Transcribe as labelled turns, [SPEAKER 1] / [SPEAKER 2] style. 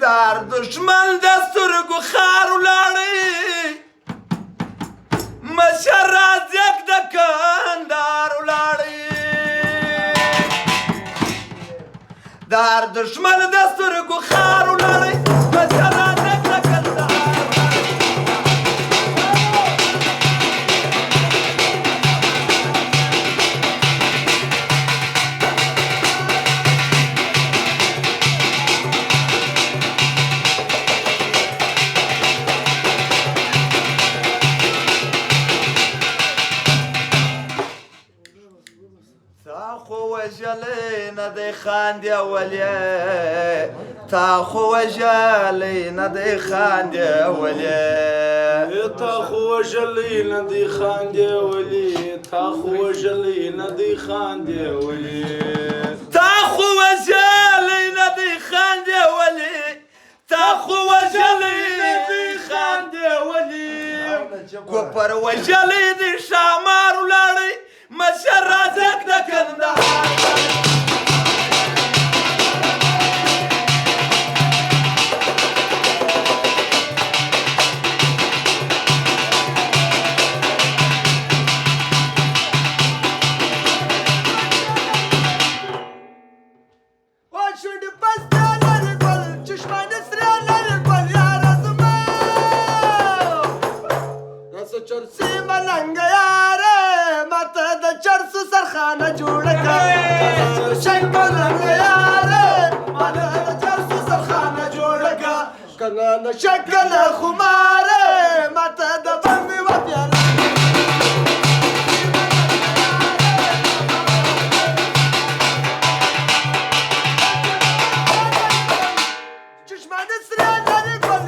[SPEAKER 1] دار دشمن د سترګو خار ولاړی مشر رازق د کندهار ولاړی دار دشمن د سترګو خار ولاړی مشر رازق د کندهار تا خو وژلی نه دی خاندې اولې تا خو وژلی نه دی خاندې اولې
[SPEAKER 2] تا خو وژلی نه دی خاندې اولې تا خو وژلی نه دی خاندې اولې
[SPEAKER 1] تا خو وژلی نه دی خاندې اولې تا خو وژلی نه دی خاندې اولې کوپر وژلی دی ښامار ولاړی مشر رازق د کندهار
[SPEAKER 3] چرسی ملنگ یاره ماته د چرسو سرخانه جوړه کړه شنګ ملنگ یاره ماته د چرسو سرخانه جوړه کړه کنه نه شکل خماره ماته د بمې و پیاله چشمه د سره لري ګل